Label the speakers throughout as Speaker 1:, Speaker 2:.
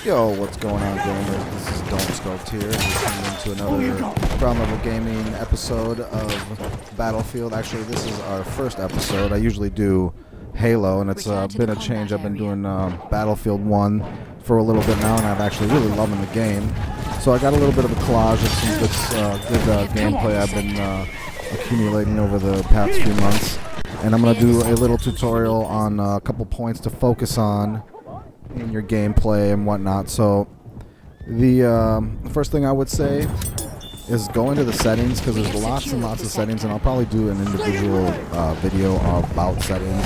Speaker 1: Yo, what's going on, gamers? This is DomeScopeD here, and you're tuning into another Ground Level Gaming episode of Battlefield. Actually, this is our first episode. I usually do Halo, and it's been a change. I've been doing Battlefield 1 for a little bit now, and I've actually really loving the game. So I got a little bit of a collage of some good gameplay I've been accumulating over the past few months. And I'm going to do a little tutorial on a couple points to focus on in your gameplay and whatnot. So the first thing I would say is go into the settings, because there's lots and lots of settings, and I'll probably do an individual video about settings.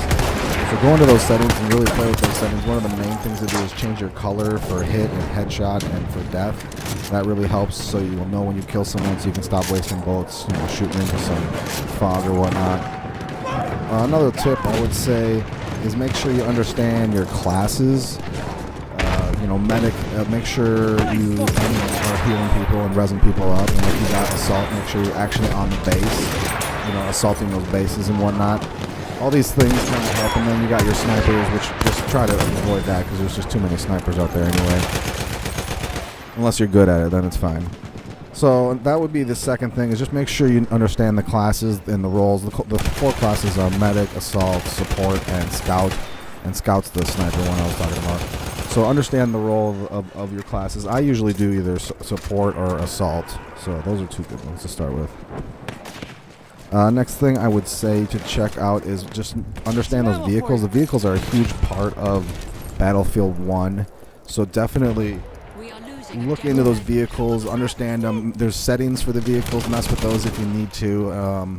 Speaker 1: So go into those settings and really play with those settings. One of the main things to do is change your color for hit and headshot and for death. That really helps, so you'll know when you kill someone, so you can stop wasting bullets, shooting into some fog or whatnot. Another tip I would say is make sure you understand your classes. Medic, make sure you are healing people and rezzing people up. And if you got assault, make sure you're actually on the base, assaulting those bases and whatnot. All these things kind of help. And then you got your snipers, which just try to avoid that, because there's just too many snipers out there anyway. Unless you're good at it, then it's fine. So that would be the second thing, is just make sure you understand the classes and the roles. The four classes are medic, assault, support, and scout. And scout's the sniper one I was talking about. So understand the role of your classes. I usually do either support or assault. So those are two good ones to start with. Next thing I would say to check out is just understand those vehicles. The vehicles are a huge part of Battlefield 1. So definitely look into those vehicles, understand them. There's settings for the vehicles. Mess with those if you need to.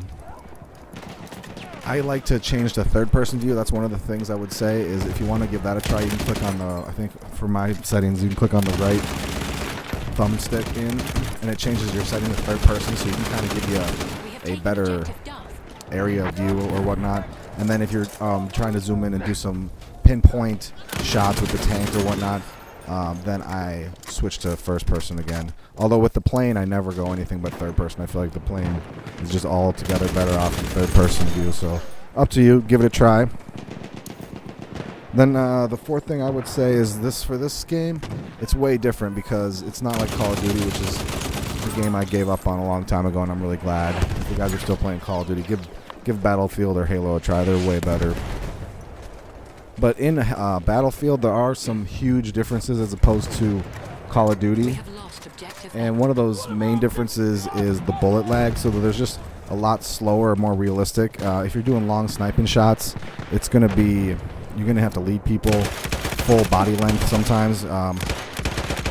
Speaker 1: I like to change to third-person view. That's one of the things I would say, is if you want to give that a try, you can click on the, I think for my settings, you can click on the right thumbstick in, and it changes your setting to third-person, so you can kind of give you a better area view or whatnot. And then if you're trying to zoom in and do some pinpoint shots with the tanks or whatnot, then I switch to first-person again. Although with the plane, I never go anything but third-person. I feel like the plane is just altogether better off in third-person view. So up to you. Give it a try. Then the fourth thing I would say is this: for this game, it's way different, because it's not like Call of Duty, which is the game I gave up on a long time ago, and I'm really glad. If you guys are still playing Call of Duty, give Battlefield or Halo a try. They're way better. But in Battlefield, there are some huge differences as opposed to Call of Duty. And one of those main differences is the bullet lag. So there's just a lot slower, more realistic. If you're doing long sniping shots, it's going to be, you're going to have to lead people full body length sometimes.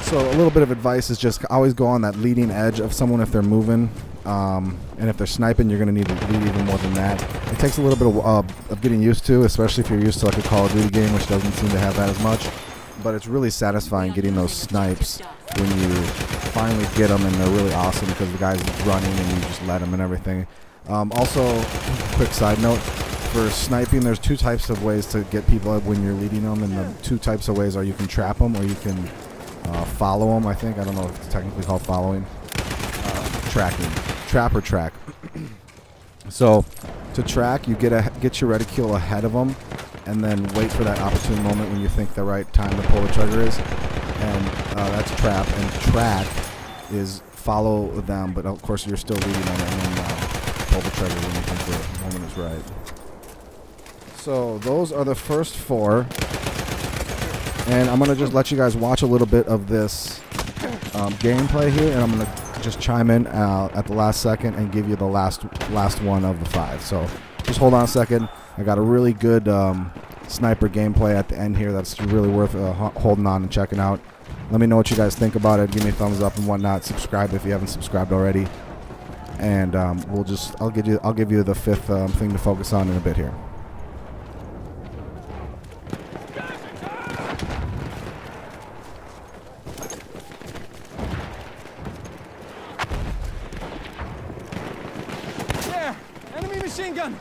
Speaker 1: So a little bit of advice is just always go on that leading edge of someone if they're moving. And if they're sniping, you're going to need to lead even more than that. It takes a little bit of getting used to, especially if you're used to like a Call of Duty game, which doesn't seem to have that as much. But it's really satisfying getting those snipes when you finally get them, and they're really awesome because the guy's running and you just let him and everything. Also, quick side note, for sniping, there's two types of ways to get people when you're leading them, and the two types of ways are you can trap them or you can follow them, I think. I don't know if it's technically called following. Tracking. Trap or track. So to track, you get your reticule ahead of them, and then wait for that opportune moment when you think the right time to pull the trigger is. And that's trap. And track is follow them, but of course you're still leading them, and then pull the trigger when you think the moment is right. So those are the first four. And I'm going to just let you guys watch a little bit of this gameplay here, and I'm going to just chime in at the last second and give you the last one of the five. So just hold on a second. I got a really good sniper gameplay at the end here that's really worth holding on and checking out. Let me know what you guys think about it. Give me a thumbs up and whatnot. Subscribe if you haven't subscribed already. And I'll give you the fifth thing to focus on in a bit here.
Speaker 2: Enemy machine gun!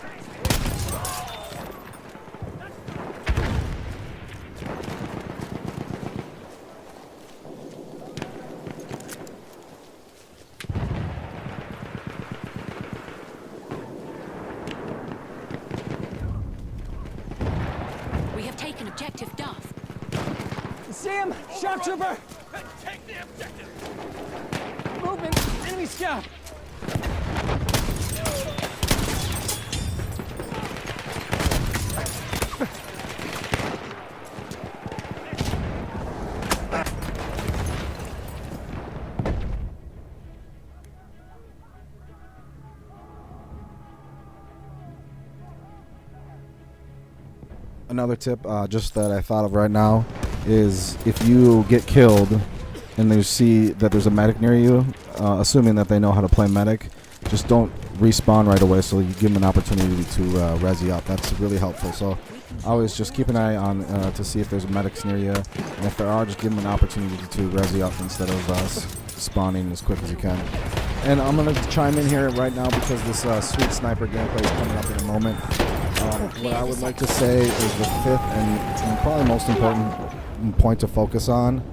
Speaker 2: We have taken objective Duff. See him? Shock trooper!
Speaker 3: Take the objective!
Speaker 2: Movement! Enemy scout!
Speaker 1: Another tip, just that I thought of right now, is if you get killed and they see that there's a medic near you, assuming that they know how to play medic, just don't respawn right away, so you give them an opportunity to res you up. That's really helpful. So always just keep an eye on to see if there's medics near you, and if there are, just give them an opportunity to res you up instead of spawning as quick as you can. And I'm going to chime in here right now because this sweet sniper gameplay is coming up in a moment. What I would like to say is the fifth and probably most important point to focus on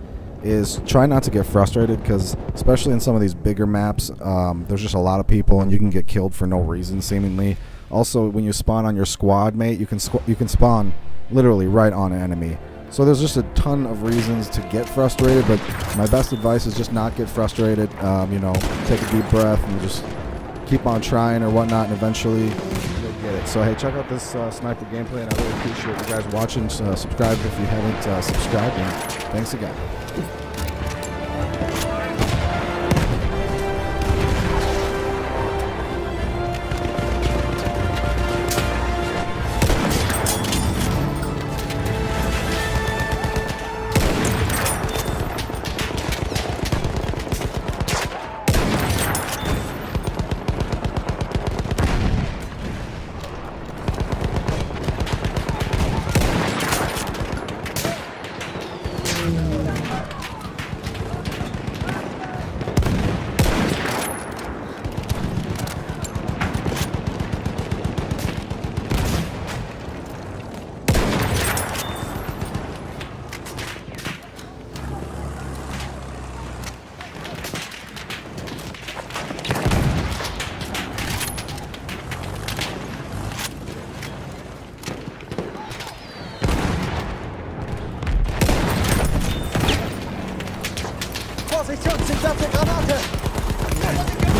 Speaker 1: is try not to get frustrated, because especially in some of these bigger maps, there's just a lot of people and you can get killed for no reason seemingly. Also, when you spawn on your squad mate, you can spawn literally right on an enemy. So there's just a ton of reasons to get frustrated, but my best advice is just not get frustrated. You know, take a deep breath and just keep on trying or whatnot, and eventually you'll get it. So hey, check out this sniper gameplay, and I really appreciate you guys watching. Subscribe if you haven't subscribed, and thanks again.
Speaker 2: Vorsicht, Jungs, ich hab eine Granate!